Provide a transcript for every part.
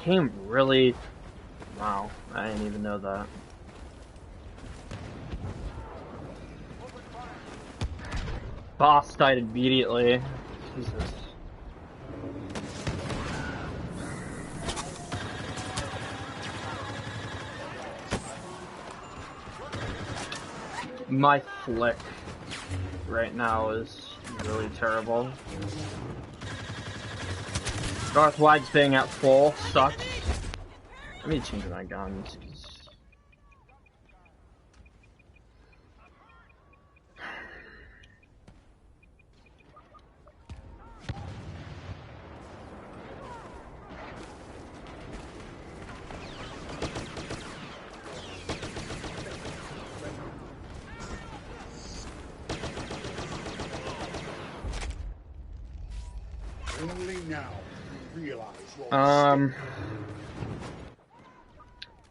game really... Wow, I didn't even know that. Boss died immediately. Jesus. My flick right now is really terrible. Darth Wags being at full sucks. Let me change my guns. Only now do you realize what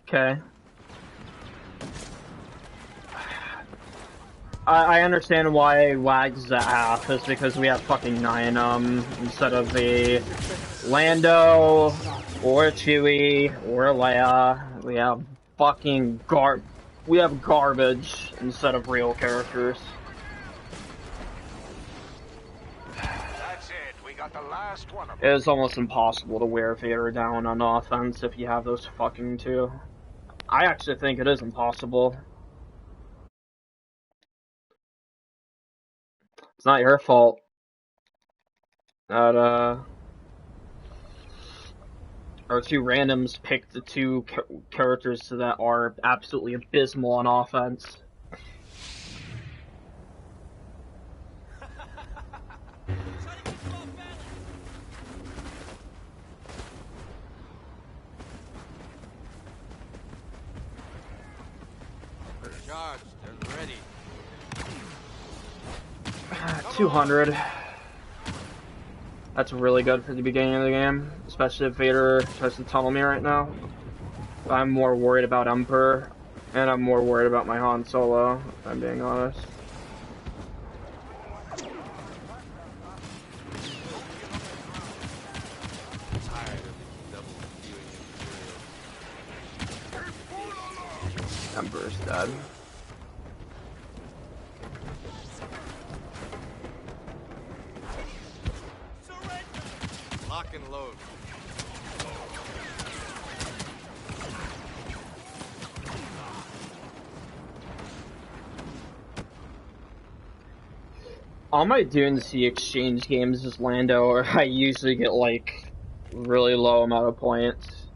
okay. I understand why Wags is at half, is because we have fucking 9 instead of the Lando, or Chewie, or Leia. We have fucking we have garbage instead of real characters. That's it. We got the last one of It is almost impossible to wear Vader down on offense if you have those fucking 2. I actually think it is impossible. It's not your fault that, our 2 randoms picked the 2 characters that are absolutely abysmal on offense. Charged and ready. 200. That's really good for the beginning of the game, especially if Vader tries to tunnel me right now. I'm more worried about Emperor, and I'm more worried about my Han Solo, if I'm being honest. Emperor's dead. Lock and load. All my Dune Sea exchange games is Lando, or I usually get like really low amount of points.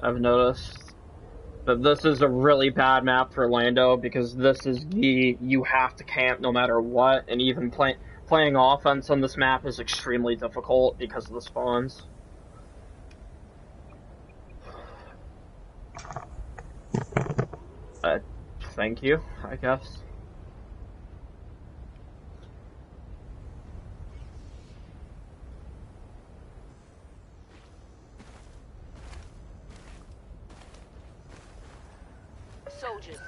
I've noticed. But this is a really bad map for Lando because this is you have to camp no matter what, and even playing offense on this map is extremely difficult because of the spawns. Thank you, I guess. Soldiers,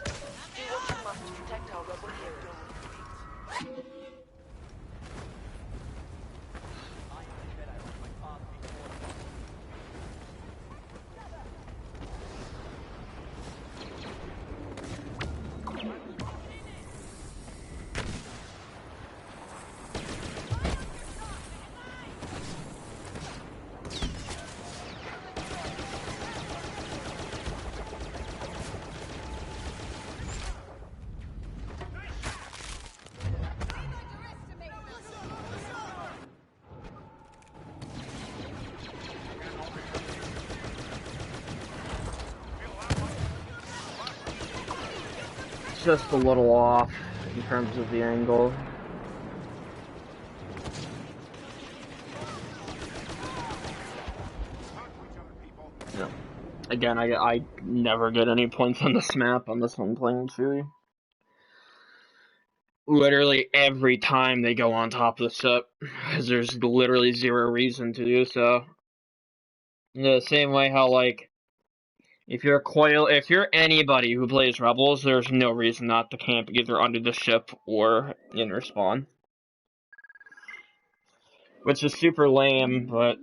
do what you must to protect our rebel heroes. Just a little off in terms of the angle. Yeah. Again, I never get any points on this map unless I'm playing Chewie. Literally every time they go on top of the ship, because there's literally zero reason to do so. The same way how, like, if you're anybody who plays Rebels, there's no reason not to camp either under the ship or in respawn. Which is super lame, but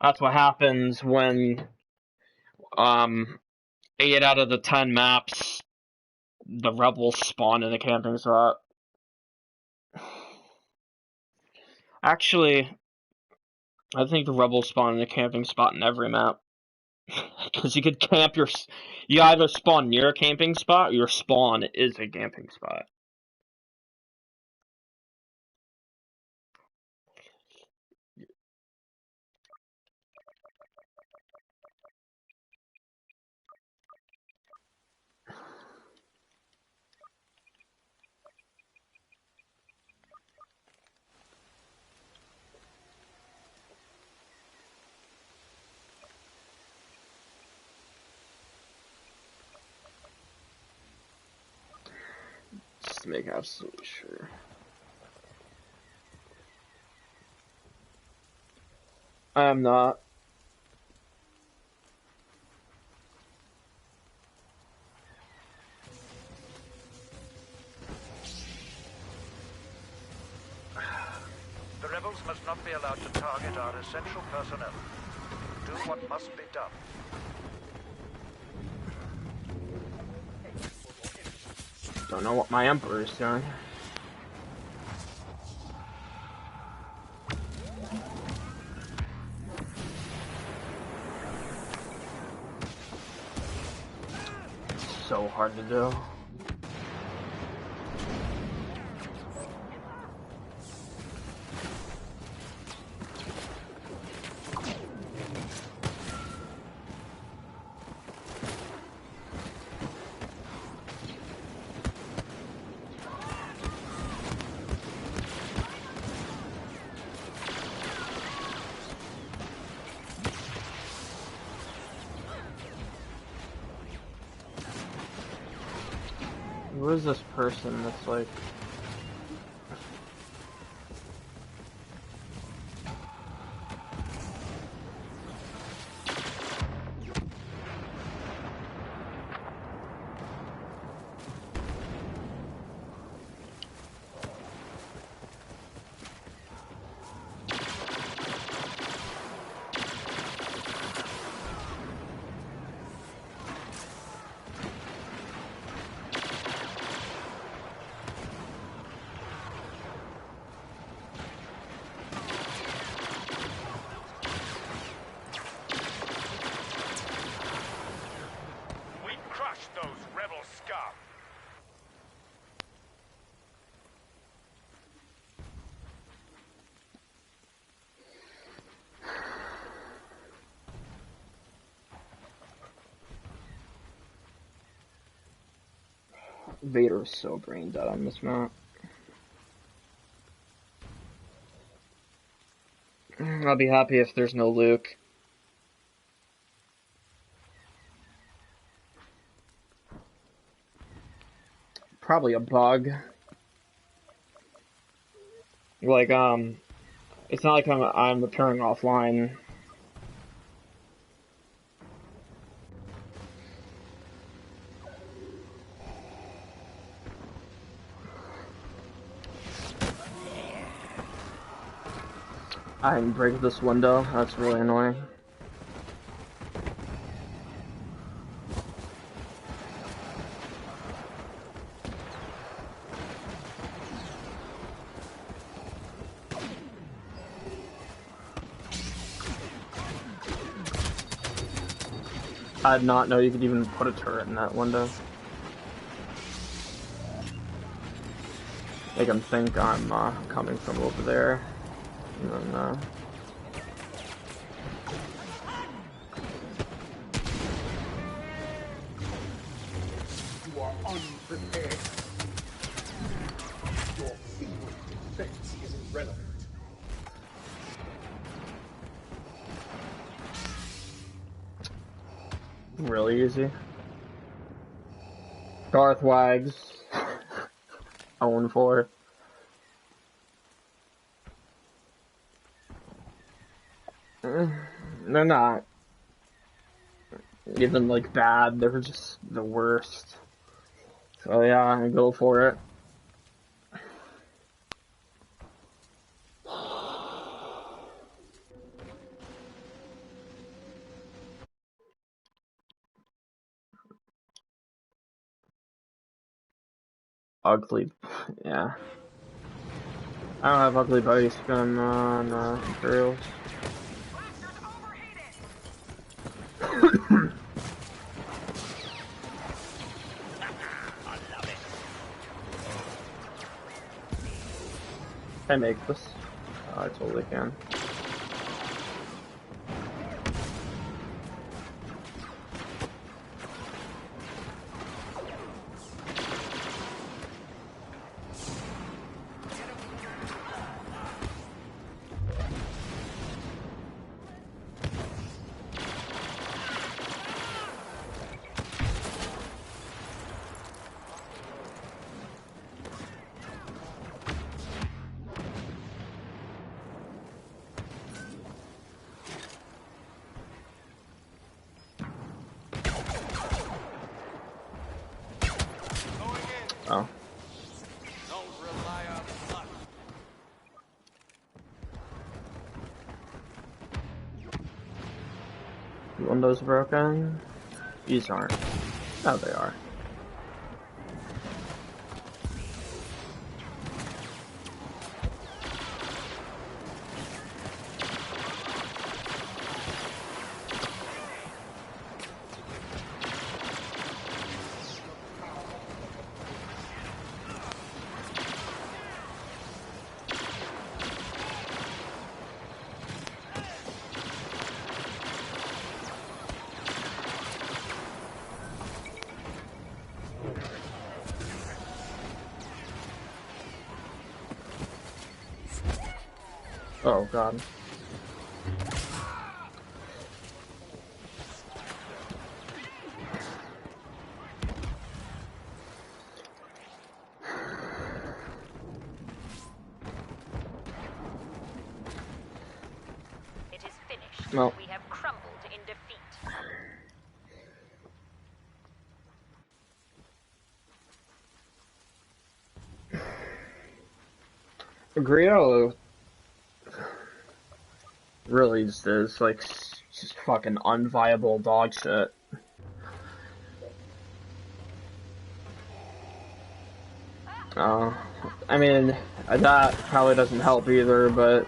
That's what happens when 8 out of the 10 maps the rebels spawn in a camping spot. Actually, I think the rebels spawn in a camping spot in every map. Because you could camp you either spawn near a camping spot or your spawn is a camping spot. Just to make absolutely sure. I am not. The rebels must not be allowed to target our essential personnel. Do what must be done. Don't know what my Emperor's doing. So hard to do. Who is this person that's like... Vader is so brain dead on this map. I'll be happy if there's no Luke. Probably a bug. Like, it's not like I'm appearing offline. I didn't break this window. That's really annoying. I did not know you could even put a turret in that window. Make them think I'm coming from over there. And then, You are unprepared. Your feeble defense is irrelevant. really easy. Darth Wags. 0-4. They're not even like bad, they're just the worst. So yeah, go for it. ugly. Yeah. I don't have ugly body spin on Imperials. Can I make this? I totally can. Oh. Windows broken? These aren't. Oh, they are. Oh god. It is finished. Well. We have crumbled in defeat. Griot really just is like just fucking unviable dog shit. I mean, that probably doesn't help either, but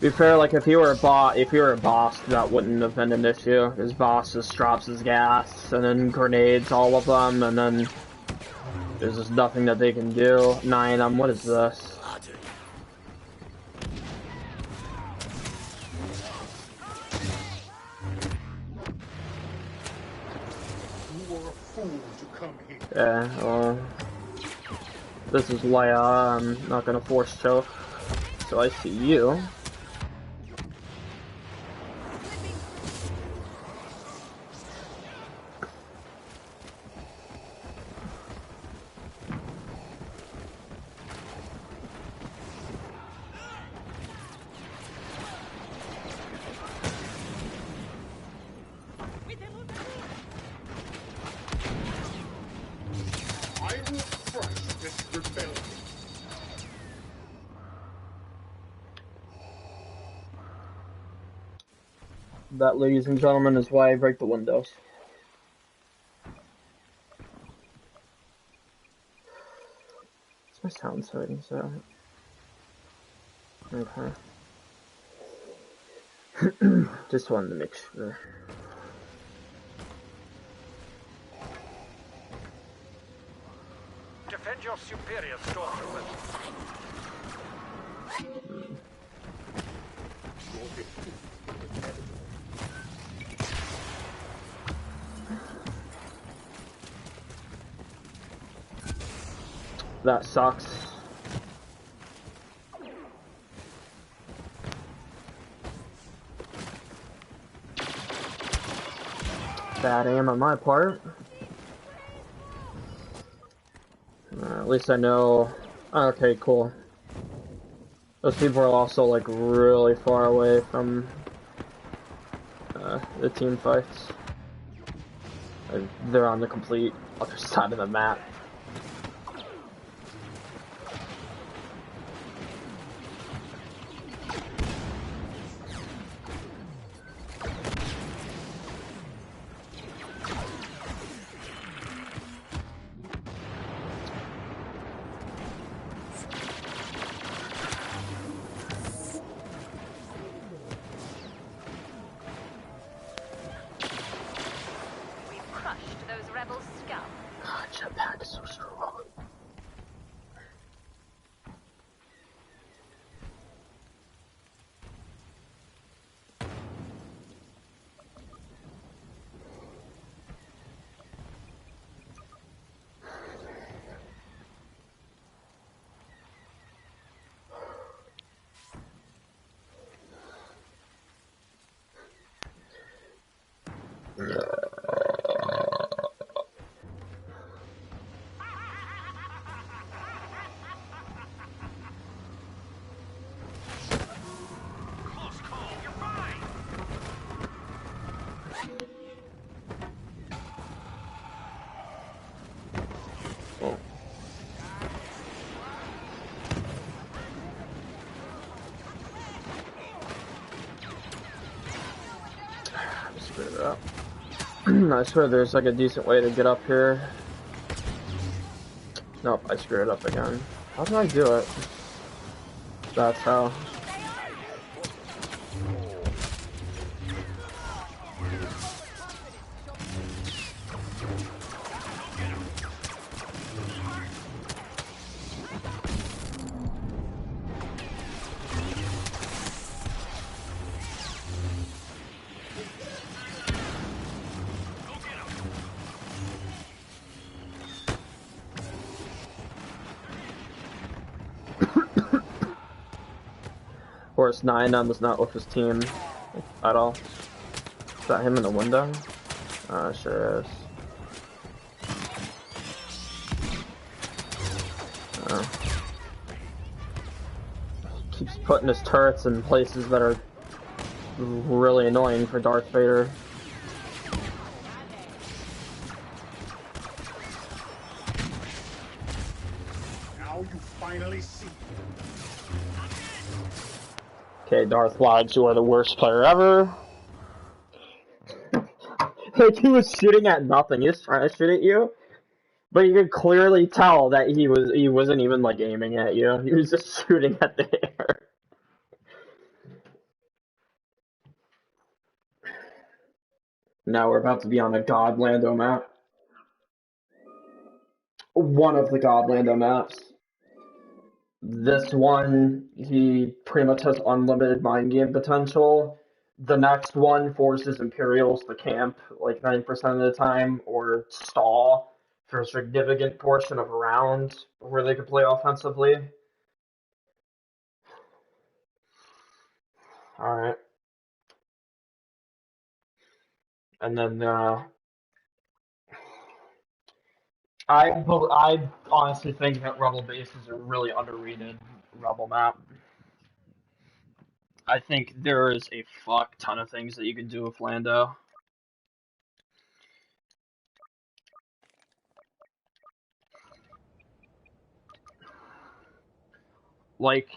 be fair, like if you were a boss, that wouldn't have been an issue. His boss just drops his gas and then grenades all of them, and then there's just nothing that they can do. What is this? You are a fool to come here. Yeah, well, this is Leia. I'm not gonna force choke, so I see you. I will crush this rebellion. That, ladies and gentlemen, is why I break the windows. What's my sound settings at? Okay. Just wanted to make sure. Defend your superior stormtroopers. That sucks. Bad aim on my part. At least I know. Okay, cool. Those people are also like really far away from the team fights. They're on the complete other side of the map. So strong. Screwed it up. I swear there's like a decent way to get up here. Nope, I screwed it up again. How do I do it? That's how. Force 9 was not with his team at all. Is that him in the window? Sure is. Keeps putting his turrets in places that are really annoying for Darth Vader. Now you finally see. Okay, Darth Wags, you are the worst player ever. Like, he was shooting at nothing. He was trying to shoot at you, but you could clearly tell that he wasn't even like aiming at you. He was just shooting at the air. Now we're about to be on a God Lando map. One of the God Lando maps. This one, he pretty much has unlimited mind game potential. The next one forces Imperials to camp like 90% of the time, or stall for a significant portion of a round where they could play offensively. Alright. And then, I honestly think that Rebel Base is a really underrated Rebel map. I think there is a fuck ton of things that you can do with Lando. Like,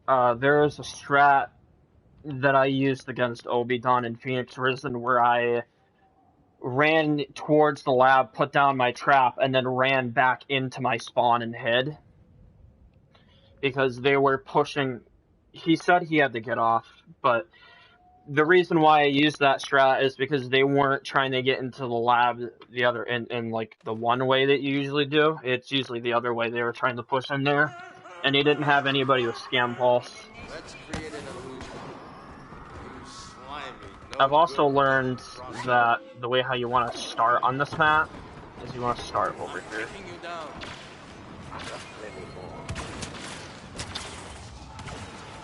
there is a strat that I used against Obi-Wan and Phoenix Risen where I ran towards the lab, put down my trap, and then ran back into my spawn and hid. Because they were pushing... He said he had to get off, but the reason why I used that strat is because they weren't trying to get into the lab the other in like the one way that you usually do. It's usually the other way they were trying to push in there, and they didn't have anybody with Scam Pulse. Let's create an illusion. You slimy. I've also learned that the way how you want to start on this map is you want to start over here.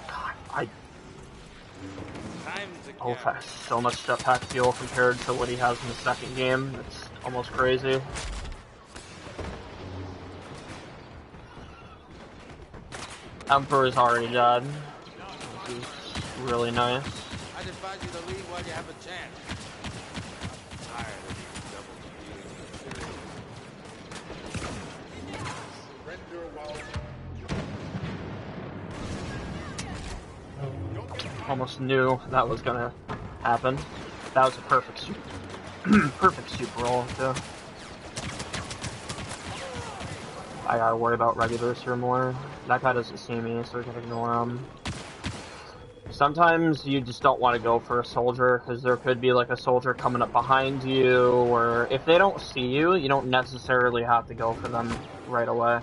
God, Ulf has so much jetpack fuel compared to what he has in the second game. It's almost crazy. Emperor's already dead, which is really nice. I'd advise you to leave while you have a chance. I'm tired of these double Surrender while Almost knew that was gonna happen. That was a perfect perfect super roll too. I gotta worry about regulars here more. That guy doesn't see me, so we can ignore him. Sometimes you just don't want to go for a soldier, because there could be like a soldier coming up behind you, or if they don't see you, you don't necessarily have to go for them right away.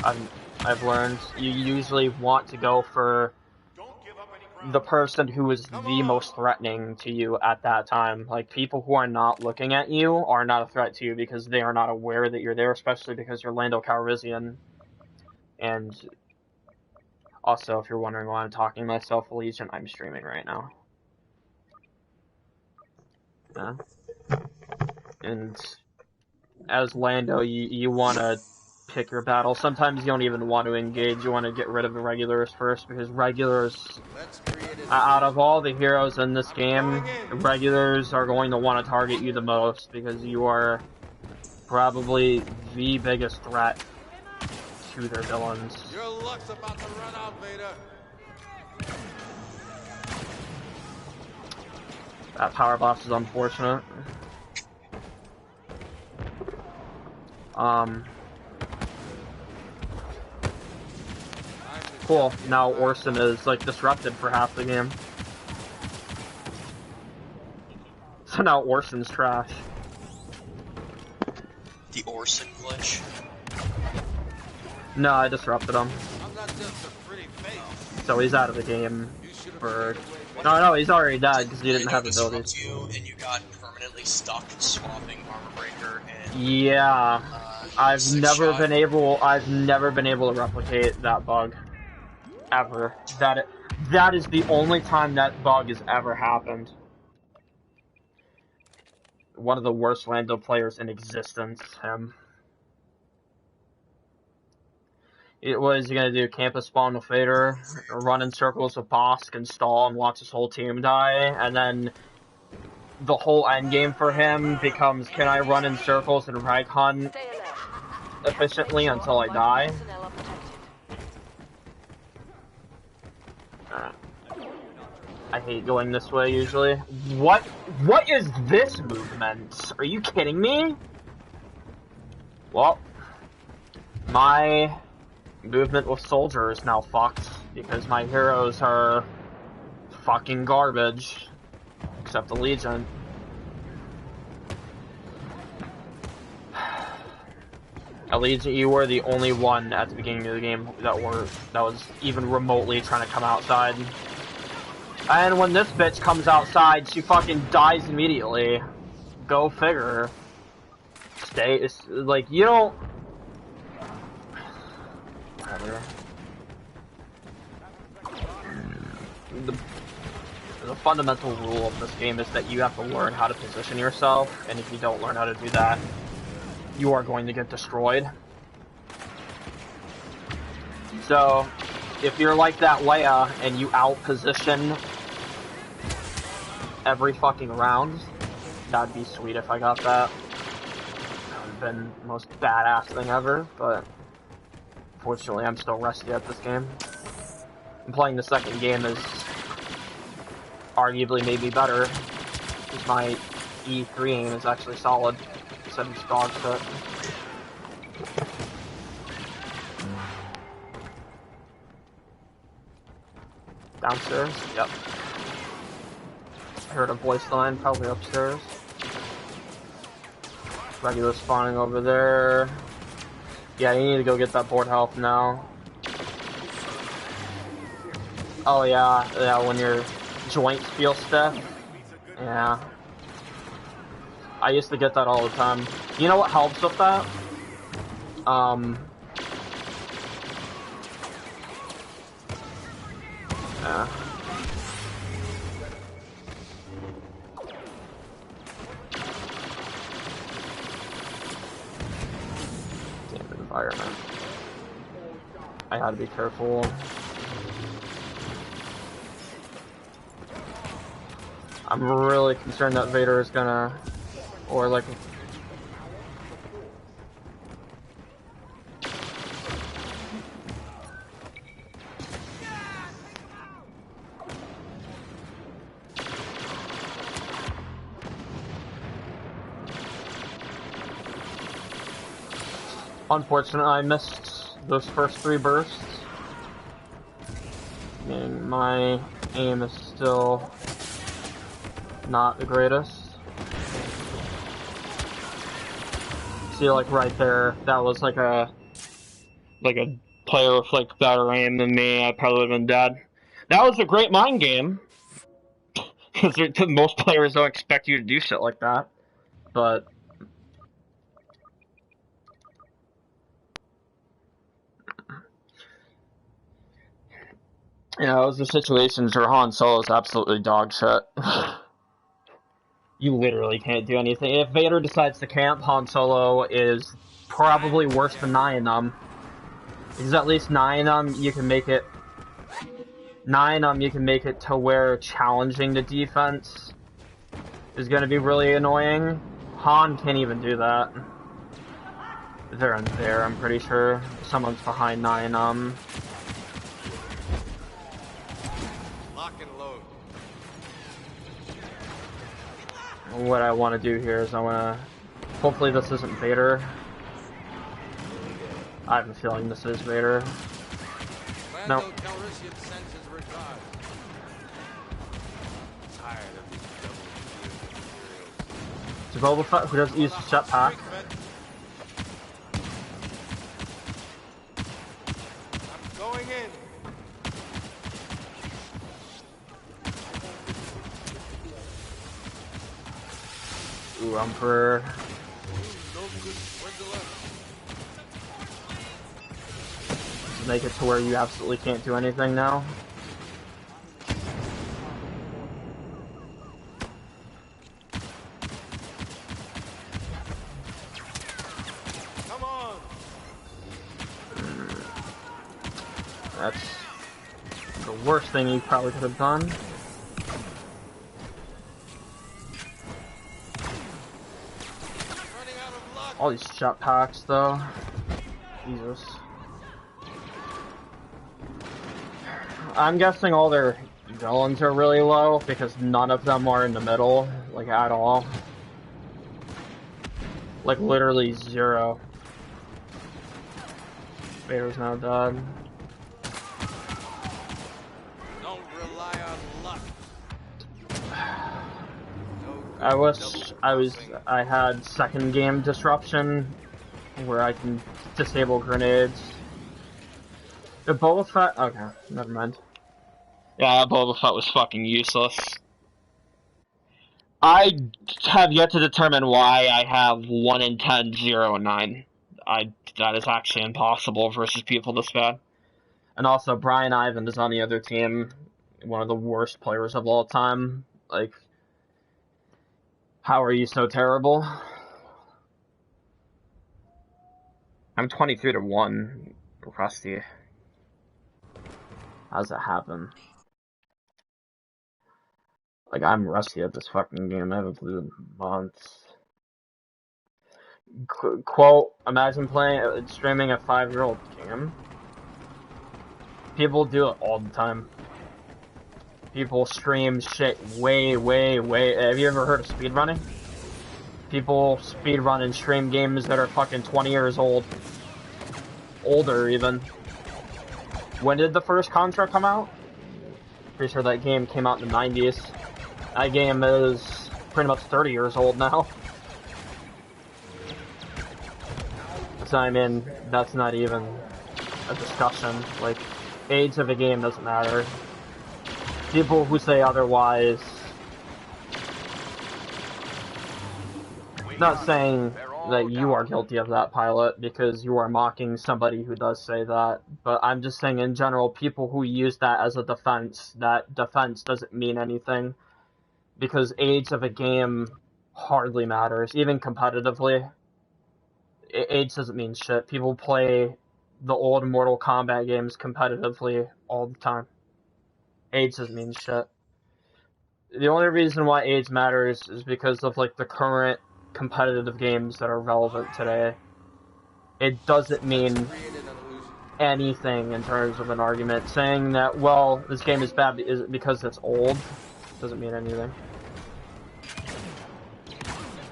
I've learned you usually want to go for the person who is the most threatening to you at that time. Like, people who are not looking at you are not a threat to you because they are not aware that you're there, especially because you're Lando Calrissian. And also, if you're wondering why I'm talking myself, Legion, I'm streaming right now. Yeah. And as Lando, you want to pick your battle. Sometimes you don't even want to engage. You want to get rid of the regulars first, because regulars, out of all the heroes in this game, regulars are going to want to target you the most, because you are probably the biggest threat to their villains. Your luck's about to run out, Vader. That power boss is unfortunate. Cool. Now Orson is like disrupted for half the game. So now Orson's trash. The Orson glitch. No, I disrupted him. I'm not just a pretty face. So he's out of the game for... No, he's already died because he didn't have abilities. You and you got permanently stuck swapping Armor Breaker and... Yeah. I've never been able to replicate that bug. Ever. That is the only time that bug has ever happened. One of the worst Lando players in existence, him. It was gonna do campus spawn with Vader, run in circles with Bosk, and stall and watch his whole team die, and then the whole end game for him becomes, can I run in circles and rag hunt efficiently until I die? I hate going this way usually. What is this movement? Are you kidding me? Well, my movement with soldier is now fucked because my heroes are fucking garbage, except the Legion. Legion, you were the only one at the beginning of the game that was even remotely trying to come outside. And when this bitch comes outside, she fucking dies immediately. Go figure. Like, you don't... Whatever. The fundamental rule of this game is that you have to learn how to position yourself, and if you don't learn how to do that, you are going to get destroyed. So, if you're like that Leia, and you out-position every fucking round, that'd be sweet if I got that. That would have been the most badass thing ever, but unfortunately I'm still rusty at this game. And playing the second game is arguably maybe better, because my E3 aim is actually solid, instead of dog shit. Downstairs? Yep. I heard a voice line, probably upstairs. Regular spawning over there. Yeah, you need to go get that board health now. Oh yeah, when your joints feel stiff. Yeah. I used to get that all the time. You know what helps with that? Yeah. Damn environment. I gotta be careful. I'm really concerned that Vader is gonna, or like... Unfortunately, I missed those first 3 bursts. And my aim is still not the greatest. See, like right there, that was like a player with like better aim than me. I probably would have been dead. That was a great mind game, because most players don't expect you to do shit like that. But you know, those are situations where Han Solo is absolutely dog shit. You literally can't do anything. If Vader decides to camp, Han Solo is probably worse than Nyanum. Because at least Nyanum, you can make it... Nyanum, you can make it to where challenging the defense is going to be really annoying. Han can't even do that. They're in there, I'm pretty sure. Someone's behind Nyanum. Lock and load. What I want to do here is I want to... Hopefully this isn't Vader. I have a feeling this is Vader. No. It's Boba Fett who doesn't use the jetpack. I'm going in. Ooh, Emperor. Make it to where you absolutely can't do anything now. Come on. That's the worst thing you probably could have done. All these jetpacks, though. Jesus. I'm guessing all their villains are really low because none of them are in the middle, like at all. Like literally zero. Vader's now dead. Don't rely on luck. I had second game disruption where I can disable grenades. The Boba Fett, okay, never mind. Yeah, Boba Fett was fucking useless. I have yet to determine why I have 1 in 10, 0 and 9. That is actually impossible versus people this bad. And also, Brian Ivan is on the other team, one of the worst players of all time. Like, how are you so terrible? I'm 23-1, Rusty. How's that happen? Like, I'm rusty at this fucking game. I haven't played in months. Quote, imagine streaming a 5-year-old game. People do it all the time. People stream shit way. Have you ever heard of speedrunning? People speedrun and stream games that are fucking 20 years old. Older, even. When did the first Contra come out? Pretty sure that game came out in the 90s. That game is pretty much 30 years old now. So I mean, that's not even a discussion. Like, age of a game doesn't matter. People who say otherwise... Not saying that you are guilty of that, Pilot, because you are mocking somebody who does say that, but I'm just saying in general, people who use that as a defense, that defense doesn't mean anything, because age of a game hardly matters, even competitively. Age doesn't mean shit. People play the old Mortal Kombat games competitively all the time. Age doesn't mean shit. The only reason why age matters is because of, like, the current competitive games that are relevant today. It doesn't mean anything in terms of an argument. Saying that, well, this game is bad because it's old doesn't mean anything.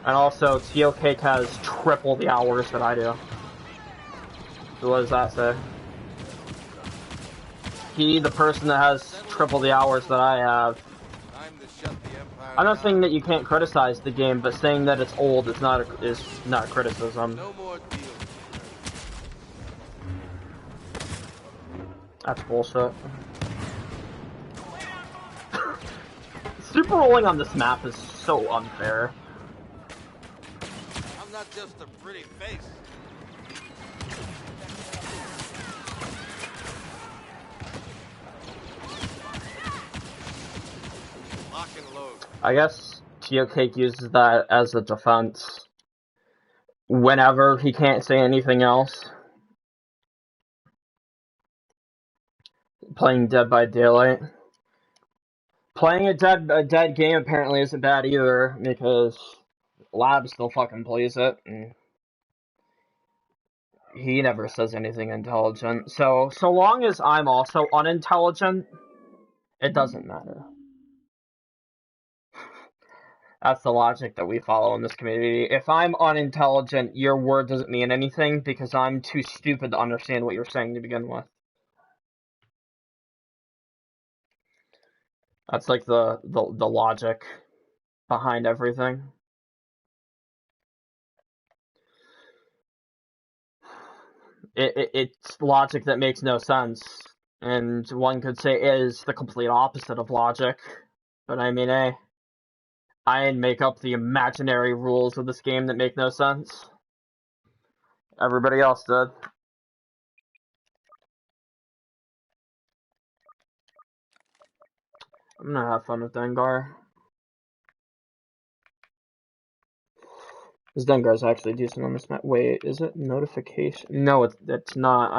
And also, TOK has triple the hours that I do. So what does that say? He, the person that has triple the hours that I have. Time to shut the Empire I'm not down. saying that you can't criticize the game, but saying that it's old is not criticism. No more deals. That's bullshit. Super rolling on this map is so unfair. I'm not just a pretty face. Lock and load. I guess Geocake uses that as a defense whenever he can't say anything else. Playing Dead by Daylight. Playing a dead game apparently isn't bad either, because Lab still fucking plays it, and he never says anything intelligent. So long as I'm also unintelligent, it doesn't matter. That's the logic that we follow in this community. If I'm unintelligent, your word doesn't mean anything, because I'm too stupid to understand what you're saying to begin with. That's like the logic behind everything. It's logic that makes no sense, and one could say is the complete opposite of logic. But I mean, hey, I didn't make up the imaginary rules of this game that make no sense. Everybody else did. I'm gonna have fun with Dengar. This Dengar's actually decent on this map. Wait, is it notification? No, it's not.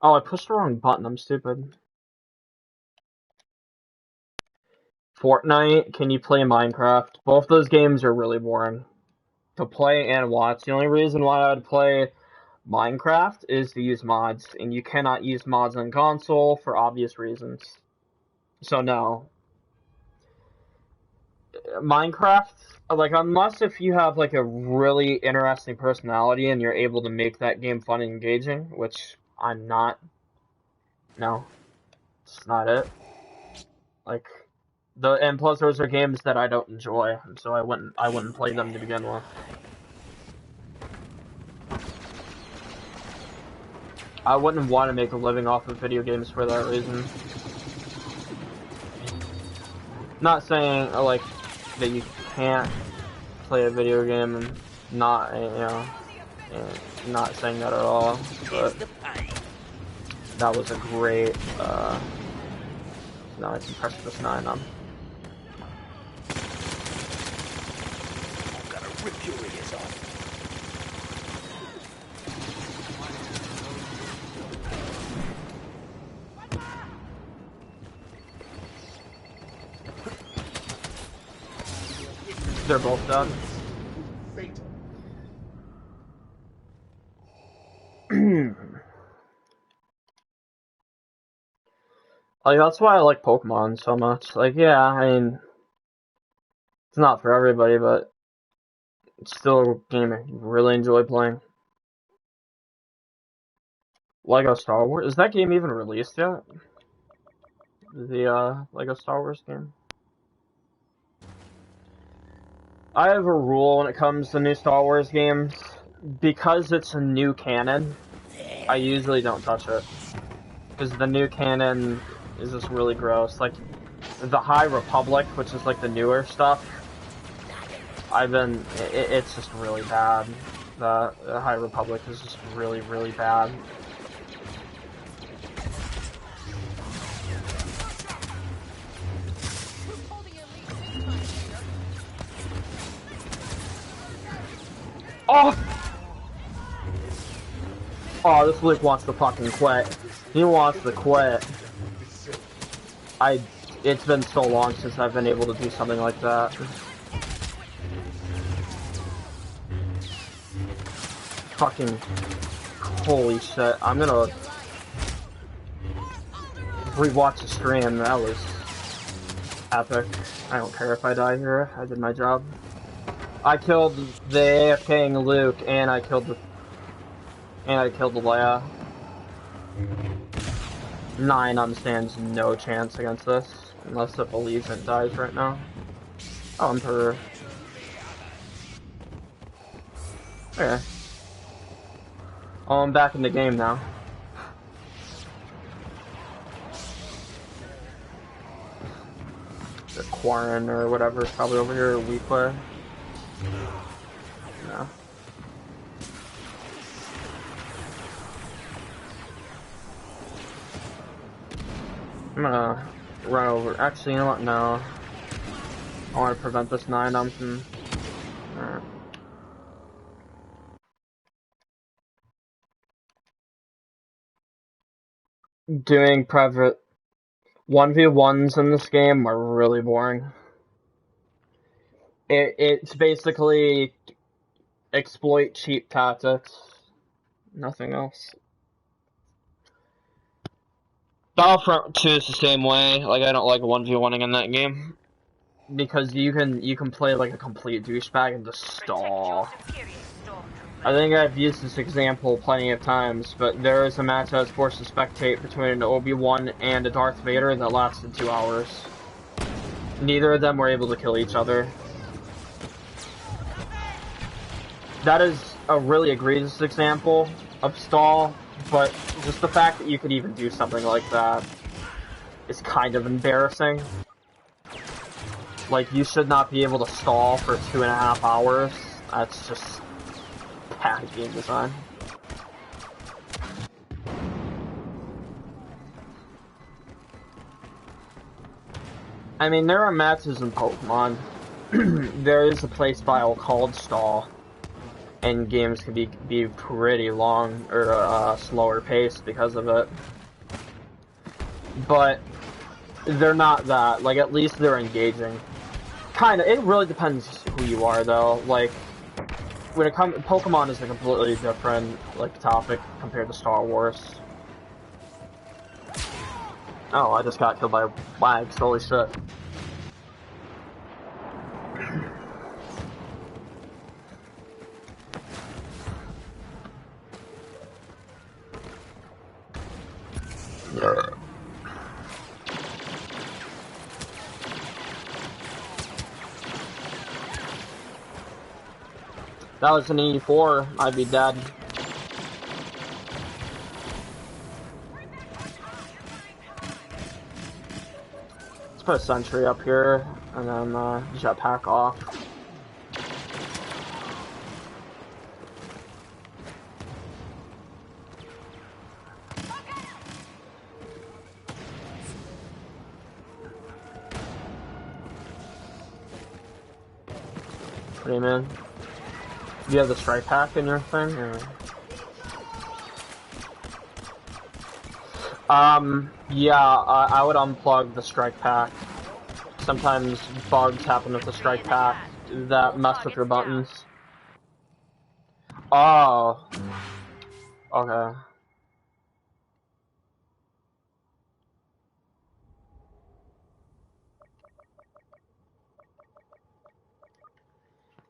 Oh, I pushed the wrong button. I'm stupid. Fortnite, can you play Minecraft? Both those games are really boring to play and watch. The only reason why I would play Minecraft is to use mods, and you cannot use mods on console for obvious reasons. So no. Minecraft, like, unless if you have like a really interesting personality and you're able to make that game fun and engaging, which I'm not. No. It's not it. Like, and plus those are games that I don't enjoy, so I wouldn't play them to begin with. I wouldn't want to make a living off of video games for that reason. Not saying like that you can't play a video game and not, not saying that at all, but that was a great, now I can press this 9 on. I'm gonna rip your ears off. They're both done. Fatal. Like, that's why I like Pokemon so much. Like, yeah, I mean, it's not for everybody, but it's still a game I really enjoy playing. Lego Star Wars? Is that game even released yet? The, Lego Star Wars game? I have a rule when it comes to new Star Wars games. Because it's a new canon, I usually don't touch it. Because the new canon is just really gross. Like, the High Republic, which is like the newer stuff, it's just really bad. The High Republic is just really, really bad. Oh! Oh, this Luke wants to fucking quit. He wants to quit. It's been so long since I've been able to do something like that. Fucking, holy shit. I'm gonna rewatch the stream. That was epic. I don't care if I die here. I did my job. I killed the AFKing Luke, and I killed the Leia. 9 stands no chance against this, unless if Allegiant dies right now. Oh, Emperor. Okay. Oh, I'm back in the game now. The Quarren or whatever is probably over here, we play. No. I'm gonna run over. Actually, you know what? No. I want to prevent this 9 from. Alright. Doing private 1v1s in this game are really boring. It's basically exploit cheap tactics. Nothing else. Battlefront 2 is the same way. Like, I don't like 1v1ing in that game. Because you can play like a complete douchebag and just stall. I think I've used this example plenty of times, but there is a match I was forced to spectate between an Obi-Wan and a Darth Vader that lasted 2 hours. Neither of them were able to kill each other. That is a really egregious example of stall, but just the fact that you could even do something like that is kind of embarrassing. Like, you should not be able to stall for 2.5 hours. That's just bad game design. I mean, there are matches in Pokemon. There is a playstyle called stall, and games can be pretty long or slower paced because of it. But they're not that. Like, at least they're engaging. Kinda. It really depends who you are, though. Like, when it comes, Pokemon is a completely different like topic compared to Star Wars. Oh, I just got killed by lags. Holy shit. If that was an 84, I'd be dead. Let's put a sentry up here, and then jetpack off. Put him in. Do you have the strike pack in your thing? Or? Yeah, I would unplug the strike pack. Sometimes bugs happen with the strike pack that mess with your buttons. Oh. Okay.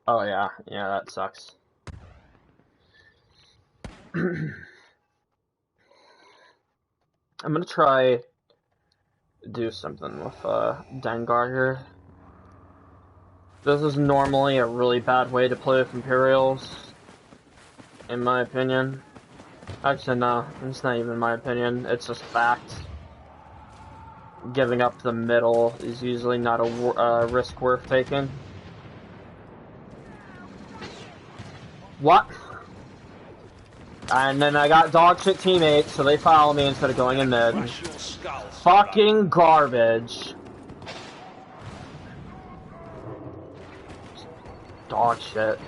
Oh yeah, that sucks. I'm gonna try do something with Dengar here. This is normally a really bad way to play with Imperials, in my opinion. Actually, no, it's not even my opinion, it's just fact. Giving up the middle is usually not a risk worth taking. What? And then I got dog shit teammates, so they follow me instead of going in mid. Fucking garbage. Dog shit.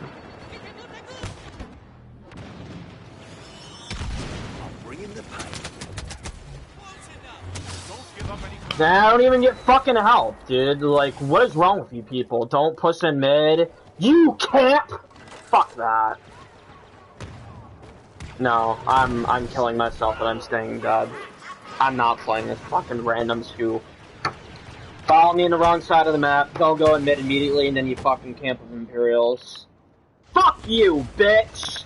I don't even get fucking help, dude. Like, what is wrong with you people? Don't push in mid. You can't. Fuck that. No, I'm killing myself and I'm staying dead. I'm not playing this fucking random scoop. Follow me in the wrong side of the map, don't go in mid immediately, and then you fucking camp with Imperials. Fuck you, bitch!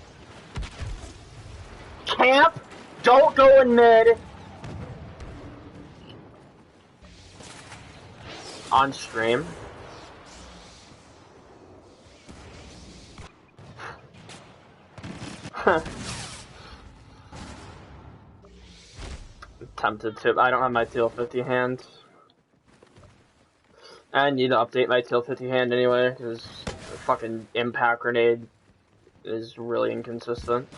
Camp, don't go in mid, On stream. Tempted to. I don't have my Teal 50 hand. I need to update my Teal 50 hand anyway, because the fucking impact grenade is really inconsistent.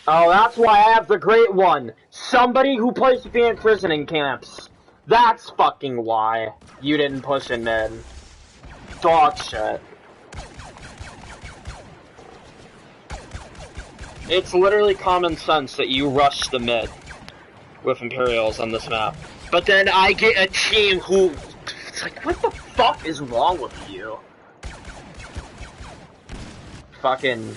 Oh, that's why I have the great one! Somebody who plays Phoenix Prison in camps. That's fucking why you didn't push in mid. Dog shit. It's literally common sense that you rush the mid with Imperials on this map. But then I get a team who... It's like, what the fuck is wrong with you? Fucking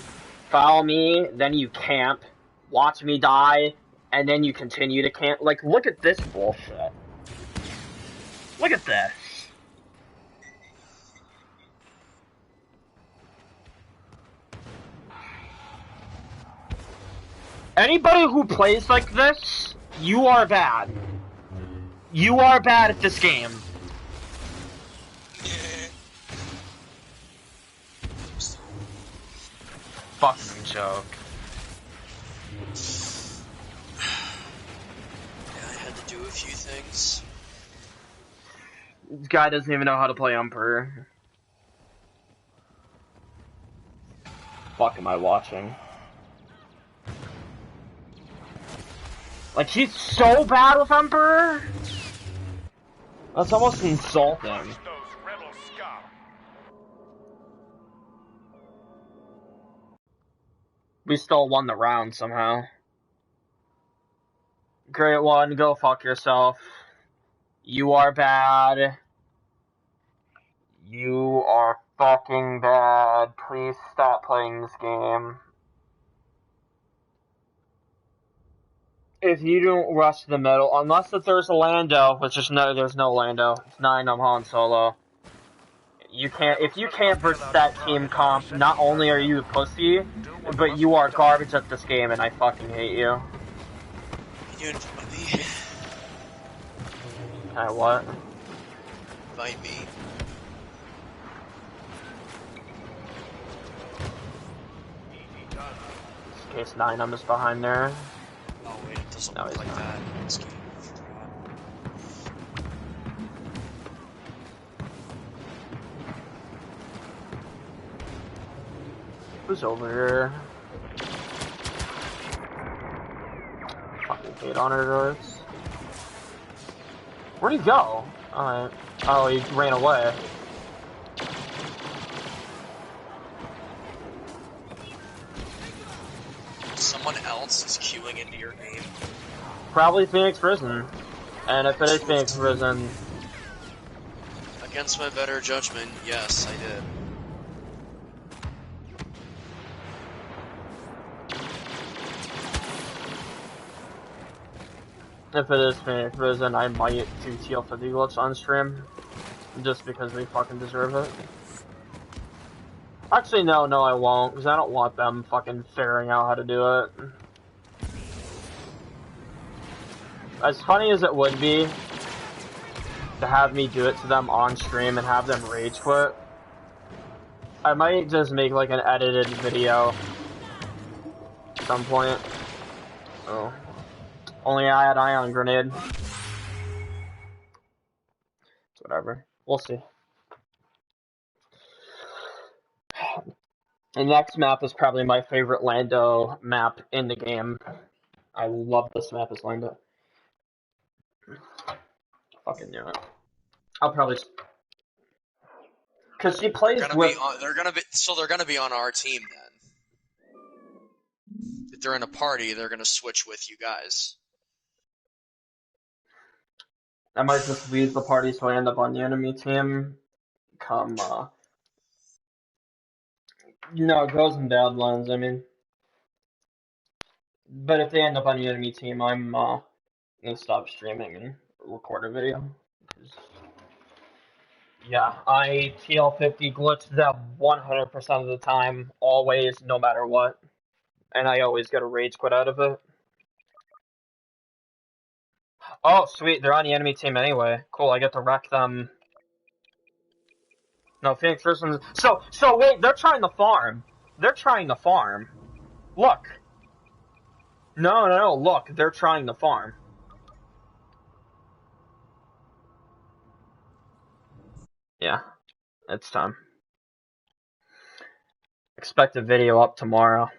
follow me, then you camp, watch me die, and then you continue to camp. Like, look at this bullshit. Look at this. Anybody who plays like this, you are bad. You are bad at this game. Fucking joke. Yeah, I had to do a few things. This guy doesn't even know how to play Emperor. Fuck am I watching? Like, he's so bad with Emperor? That's almost insulting. Those rebel scum. We still won the round somehow. Great one, go fuck yourself. You are bad. You are fucking bad. Please stop playing this game. If you don't rush the middle, unless if there's a Lando, which is no, there's no Lando. It's 9 on Han Solo. You can't, if you can't versus that team comp, not only are you a pussy, but you are garbage at this game, and I fucking hate you. You invite me. What? Invite me. Case 9, I'm just behind there. Oh wait, it doesn't No, look it's like not. that. It's cute. Who's over here? Fucking hate honor droids. Where'd he go? Alright. Oh, he ran away. Someone else is queuing into your game. Probably Phoenix Prison. And if it is Phoenix Prison, Against my better judgment, yes, I did. if it is Phoenix Prison, I might do Teal 50 glitch on stream. Just because they fucking deserve it. Actually, no, I won't, because I don't want them fucking figuring out how to do it. As funny as it would be to have me do it to them on stream and have them rage quit, I might just make like an edited video at some point. Oh. Only I had ion grenade. Whatever. We'll see. The next map is probably my favorite Lando map in the game. I love this map as Lando. Fucking knew it. I'll probably... Because she plays with... They're gonna be on our team then. If they're in a party, they're gonna switch with you guys. I might just leave the party so I end up on the enemy team. No, it goes in Badlands, I mean. But if they end up on the enemy team, I'm gonna stop streaming and record a video. Yeah, I TL50 glitch them 100% of the time, always, no matter what. And I always get a rage quit out of it. Oh, sweet, they're on the enemy team anyway. Cool, I get to wreck them. No, Phoenix Prisoners. So wait, they're trying to farm. They're trying to farm. Look. No, look, they're trying to farm. Yeah, it's time. Expect a video up tomorrow.